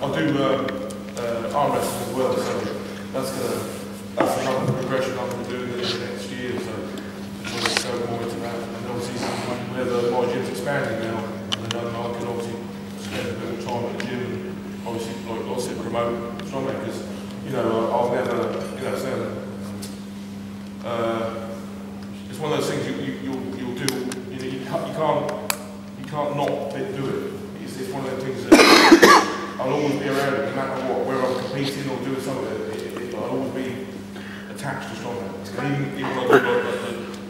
do arm wrestling as well, so that's another progression I'm going to do in the next year. So just want to go more into that. And obviously, where my gym's expanding now, and I can obviously spend a bit of time at the gym and obviously, like I said, promote strongman because I'll never, it's one of those things you'll do. You can't not do it. It's one of those things that I'll always be around it, no matter what, whether I'm competing or doing something. I'll always be attached to strongman. Even though I do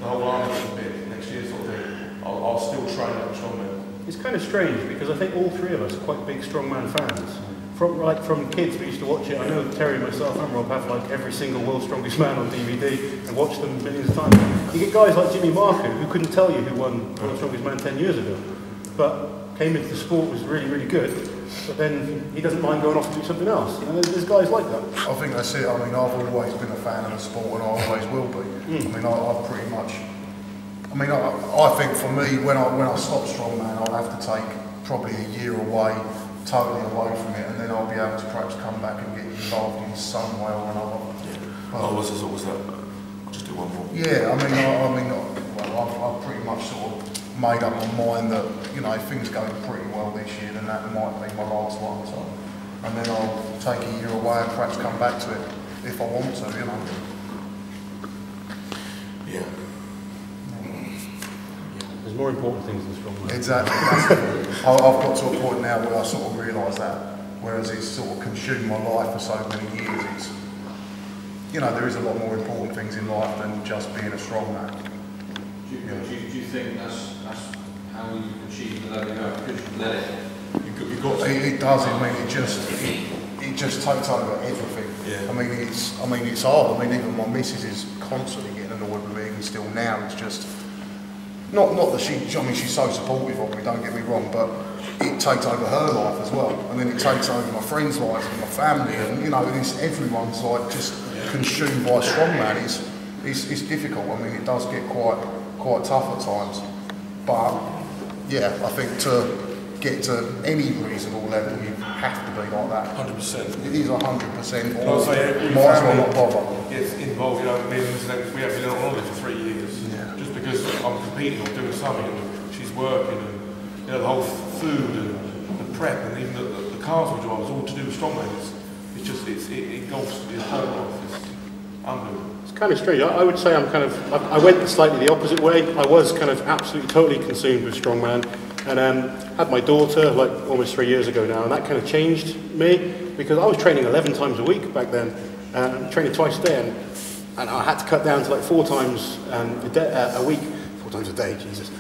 the whole arm bit next year sort of thing, I'll still train at strongman. It's kind of strange because I think all three of us are quite big strongman fans. From kids, we used to watch it. I know Terry, myself, and Rob have like every single World's Strongest Man on DVD and watched them millions of times. You get guys like Jimmy Markin who couldn't tell you who won World's Strongest Man 10 years ago, but came into the sport, was really, really good. But then he doesn't mind going off to do something else. There's guys like that. I think that's it. I mean, I've always been a fan of the sport, and I always will be. I mean, I've pretty much. I mean, I think for me, when I stop strongman, I'll have to take probably a year away. Totally away from it, and then I'll be able to perhaps come back and get involved in some way or another. Yeah. Was that? I'll just do one more. Yeah, I've pretty much sort of made up my mind that if things go pretty well this year, then that might be my last one. So, and then I'll take a year away and perhaps come back to it if I want to. Yeah. There's more important things than strongman. Exactly. I've got to a point now where I sort of realise that, whereas it's sort of consumed my life for so many years, it's, there is a lot more important things in life than just being a strongman. Do you think that's how you achieve the level you go? Because you let it. You've got to. It does. I mean, it just takes over everything. Yeah. I mean, it's hard. I mean, even my missus is constantly getting annoyed with me, and still now it's just. Not that she's so supportive of me, don't get me wrong, but it takes over her life as well. And then it takes over my friends' lives and my family, and everyone's like just consumed by strongman. It's difficult. I mean, it does get quite tough at times. But yeah, I think to get to any reasonable level, you have to be like that. 100%. It is 100%. Or might as well not bother. Gets involved. We have been on holiday for 3 years. Yeah. Just because I'm competing or doing something, and she's working, and the whole food and the prep, and even the cars we drive is all to do with strongman. It engulfs the whole life. It's unbelievable. It's kind of strange. I would say I went slightly the opposite way. I was kind of absolutely totally consumed with strongman, and had my daughter like almost 3 years ago now, and that kind of changed me because I was training 11 times a week back then, training twice a day, and I had to cut down to like 4 times a week, 4 times a day, Jesus.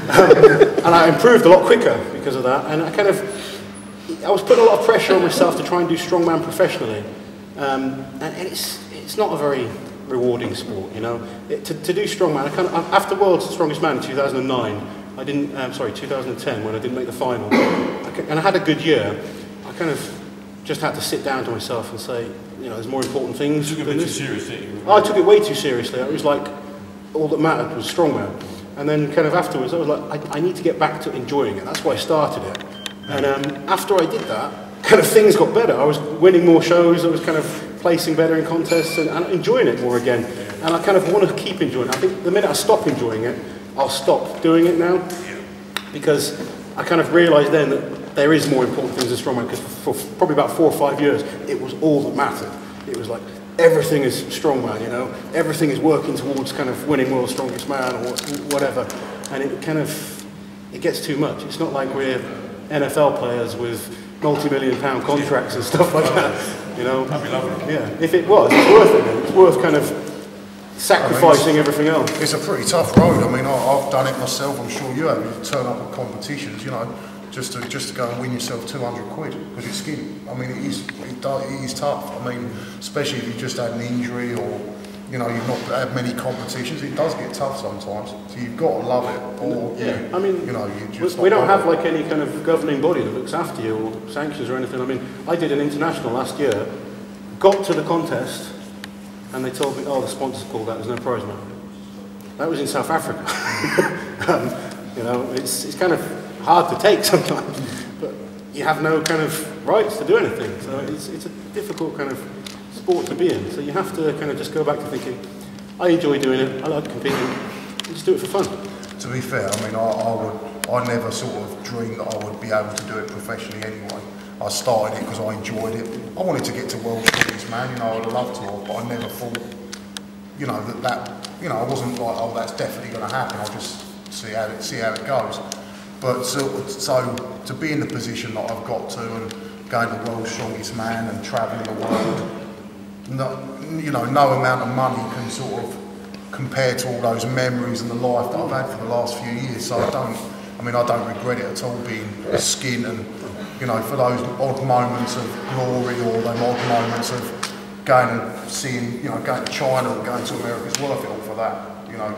And I improved a lot quicker because of that, and I was putting a lot of pressure on myself to try and do strongman professionally, and it's not a very rewarding sport, To do strongman, after World's Strongest Man in 2009, 2010 when I didn't make the final, and I had a good year, I kind of just had to sit down to myself and say, there's more important things. You took it a bit too seriously. I took it way too seriously. It was like, all that mattered was strongman. And then kind of afterwards, I was like, I need to get back to enjoying it. That's why I started it. And after I did that, kind of things got better. I was winning more shows, I was kind of placing better in contests and enjoying it more again. And I kind of want to keep enjoying it. I think the minute I stop enjoying it, I'll stop doing it now. Because I kind of realised then that there is more important things than strongman, because for probably about 4 or 5 years, it was all that mattered. It was like, everything is strongman, everything is working towards kind of winning World's Strongest Man or whatever. And it gets too much. It's not like we're NFL players with multi-million-pound contracts and stuff like that, That'd be lovely. Yeah, if it was, it's worth it. It's worth kind of sacrificing everything else. It's a pretty tough road. I mean, I've done it myself. I'm sure you have. You turn up at competitions, just to go and win yourself 200 quid because it's skinny. I mean, it is tough. I mean, especially if you just had an injury or you've not had many competitions. It does get tough sometimes. So you've got to love it. Or we don't have like any kind of governing body that looks after you or sanctions or anything. I mean, I did an international last year, got to the contest, and they told me, the sponsor's pulled out. There's no prize money. That was in South Africa. It's kind of hard to take sometimes, but you have no kind of rights to do anything. So it's a difficult kind of sport to be in. So you have to kind of just go back to thinking, I enjoy doing it, I like competing, and just do it for fun. To be fair, I mean, I never sort of dreamed that I would be able to do it professionally anyway. I started it because I enjoyed it. I wanted to get to world champions, man, you know, I'd love to, but I never thought, you know, you know, I wasn't like, oh, that's definitely going to happen, I'll just see how it goes. But so to be in the position that I've got to and going to world's strongest man and travelling the world, you know, no amount of money can sort of compare to all those memories and the life that I've had for the last few years. So I don't regret it at all being skint and, you know, for those odd moments of glory or those odd moments of going and seeing, you know, going to China or going to America, it's worth it all for that. You know,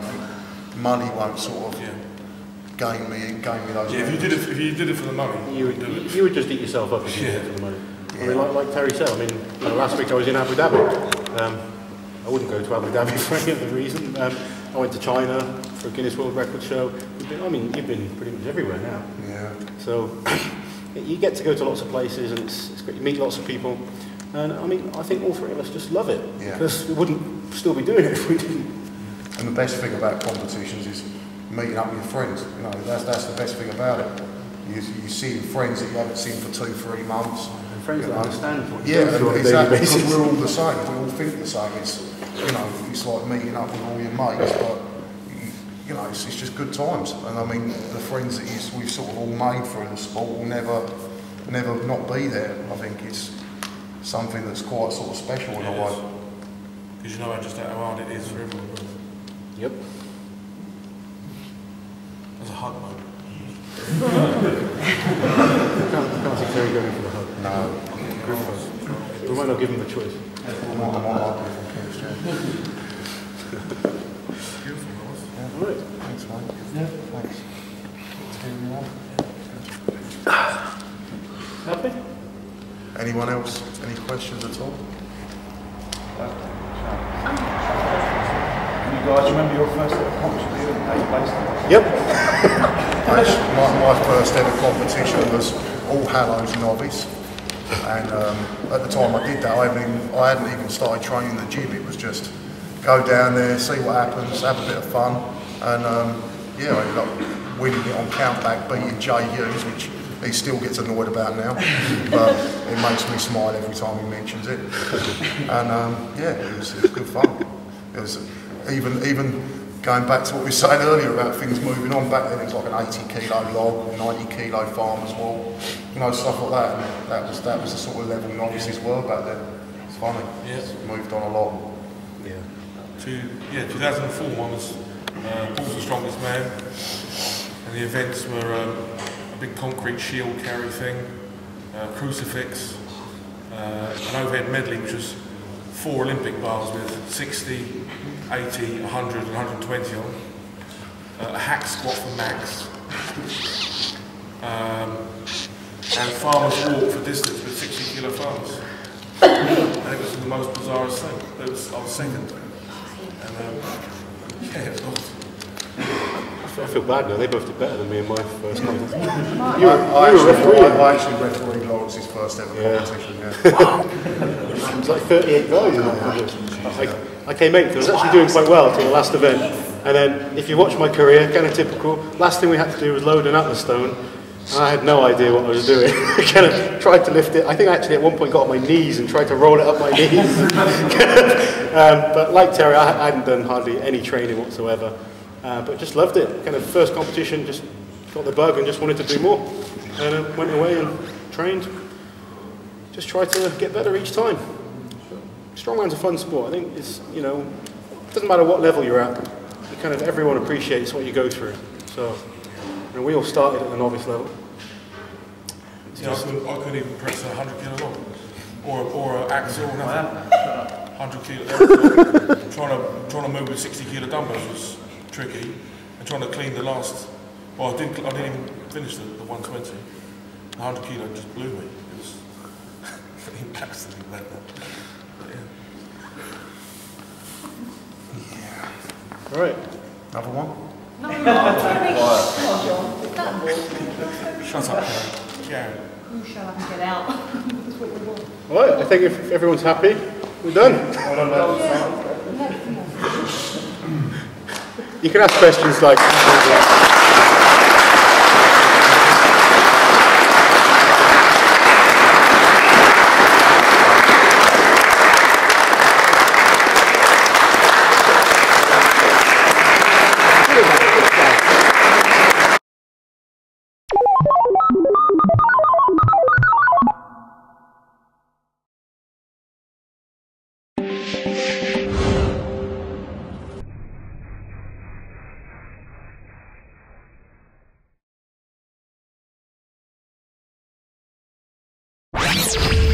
money won't sort of gain me those. Yeah, if you did it for the money, you would just eat yourself up if you did it for the money. I mean, like Terry said, I mean, you know, last week I was in Abu Dhabi. I wouldn't go to Abu Dhabi for any other reason. I went to China for a Guinness World Record show. You've been pretty much everywhere now. Yeah. So you get to go to lots of places and it's great. You meet lots of people. And I mean, I think all three of us just love it. Yeah. Because we wouldn't still be doing it if we didn't. And the best thing about competitions is meeting up with your friends. You know, that's the best thing about it. You see friends that you haven't seen for 2-3 months. And friends that understand what you're doing on a daily exactly, basis. because we're all the same. We all think the same. It's, you know, it's like meeting up with all your mates, but you know, it's just good times. And I mean, the friends that we've sort of all made through the sport will never not be there. I think it's something that's quite sort of special in a way. Because you know just how hard it is for everyone. Yep. There's a hug, man. I can't see Terry going for the hug. No. We might not give him the choice. Beautiful, Right. Thanks, mate. Yeah. Thanks. Happy? Anyone else? Any questions at all? You guys remember your first ever competition you didn't place? Yep. My first ever competition was All Hallows novice, and at the time I did that, I hadn't even started training in the gym. It was just go down there, see what happens, have a bit of fun, and I ended up winning it on countback, beating Jay Hughes, which he still gets annoyed about now, but it makes me smile every time he mentions it. And it was good fun. It was even going back to what we were saying earlier about things moving on. Back then it was like an 80-kilo log, 90-kilo farmer's wall, you know, stuff like that. And that was the sort of level novices were back then. It's funny. Yeah. It's moved on a lot. Yeah. 2004 one was Paul's the strongest man, and the events were a big concrete shield carry thing, crucifix, an overhead medley, which was 4 Olympic bars with 60, 80, 100 and 120 on, a hack squat for max, and farmer's walk for distance with 60-kilo farmers. And it was the most bizarre thing. I was second. And it was awesome. I feel bad now, they both did better than me in my first contest. I actually refereed Laurence's first ever competition. Yeah. It was like 38 guys in that contest. I came 8th, I was actually doing quite well until the last event. And then, if you watch my career, kind of typical, last thing we had to do was load an Atlas stone. And I had no idea what I was doing. I kind of tried to lift it. I think I actually at one point got on my knees and tried to roll it up my knees. But like Terry, I hadn't done hardly any training whatsoever. But just loved it. Kind of first competition, just got the bug and just wanted to do more. And went away and trained. Just tried to get better each time. Strongman's a fun sport. I think it's, you know, it doesn't matter what level you're at. You kind of, everyone appreciates what you go through. So, you know, we all started at the novice level. Yeah, I couldn't even press a 100-kilo log, or an axle, or nothing. 100 kilo. Trying to move with 60-kilo dumbbells was tricky, and trying to clean the last. Well, I didn't even finish the 120. The 100 kilo just blew me. It was absolutely bad. Yeah. All right. Another one? No, Terry. Come on, John. Shut up, Karen. You shall have to get out. That's what we want. Right, I think if everyone's happy, we're done. You can ask questions like... VOS.